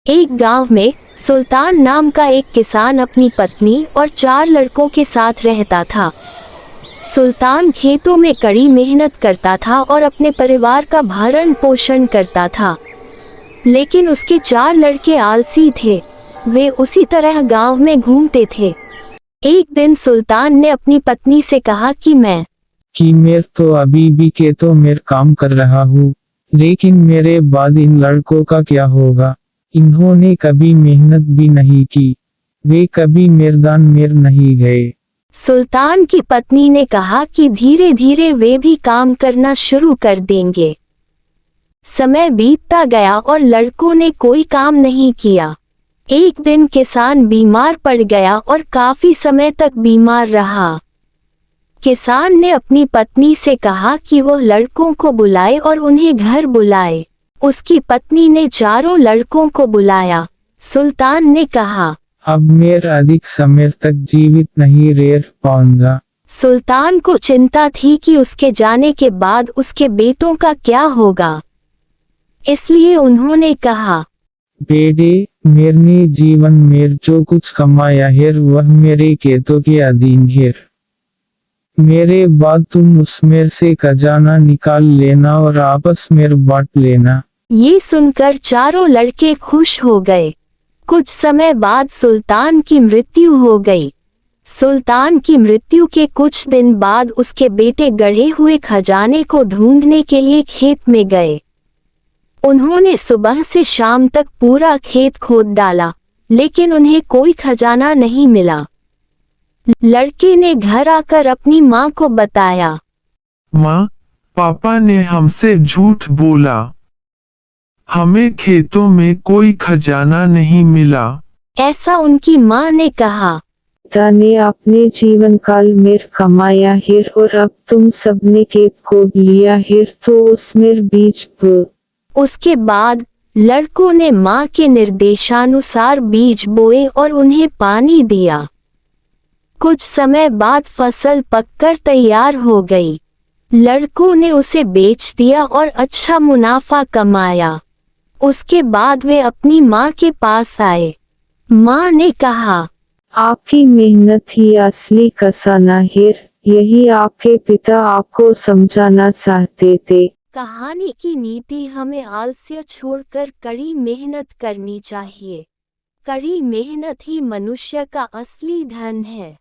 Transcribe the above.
एक गांव में सुल्तान नाम का एक किसान अपनी पत्नी और 4 लड़कों के साथ रहता था। सुल्तान खेतों में कड़ी मेहनत करता था और अपने परिवार का भरण पोषण करता था, लेकिन उसके 4 लड़के आलसी थे। वे उसी तरह गांव में घूमते थे। एक दिन सुल्तान ने अपनी पत्नी से कहा कि मैं तो अभी भी खेतों में काम कर रहा हूँ, लेकिन मेरे बाद इन लड़कों का क्या होगा? इन्होंने कभी मेहनत भी नहीं की, वे कभी मैदान में नहीं गए। सुल्तान की पत्नी ने कहा कि धीरे धीरे वे भी काम करना शुरू कर देंगे। समय बीतता गया और लड़कों ने कोई काम नहीं किया। एक दिन किसान बीमार पड़ गया और काफी समय तक बीमार रहा। किसान ने अपनी पत्नी से कहा कि वो लड़कों को बुलाए और उन्हें घर बुलाए। उसकी पत्नी ने चारों लड़कों को बुलाया। सुल्तान ने कहा, अब मैं अधिक समय तक जीवित नहीं रह पाऊंगा। सुल्तान को चिंता थी कि उसके जाने के बाद उसके बेटों का क्या होगा, इसलिए उन्होंने कहा, बेटे, मेरे जीवन में जो कुछ कमाया है वह मेरे खेतों के अधीन है। मेरे बाद तुम उसमें से खजाना निकाल लेना और आपस में बांट लेना। ये सुनकर चारों लड़के खुश हो गए। कुछ समय बाद सुल्तान की मृत्यु हो गई। सुल्तान की मृत्यु के कुछ दिन बाद उसके बेटे गढ़े हुए खजाने को ढूंढने के लिए खेत में गए। उन्होंने सुबह से शाम तक पूरा खेत खोद डाला, लेकिन उन्हें कोई खजाना नहीं मिला। लड़के ने घर आकर अपनी माँ को बताया, माँ, पापा ने हमसे झूठ बोला। हमें खेतों में कोई खजाना नहीं मिला। ऐसा उनकी माँ ने कहा। पिता ने अपने जीवन काल में कमाया है और अब तुम सबने खेत खोद लिया है, तो उसमें बीज बो। उसके बाद लड़कों ने माँ के निर्देशानुसार बीज बोए और उन्हें पानी दिया। कुछ समय बाद फसल पककर तैयार हो गई। लड़कों ने उसे बेच दिया और अच्छा मुनाफा कमाया। उसके बाद वे अपनी माँ के पास आए। माँ ने कहा, आपकी मेहनत ही असली खजाना है, यही आपके पिता आपको समझाना चाहते थे। कहानी की नीति हमें आलस्य छोड़कर कड़ी मेहनत करनी चाहिए। कड़ी मेहनत ही मनुष्य का असली धन है।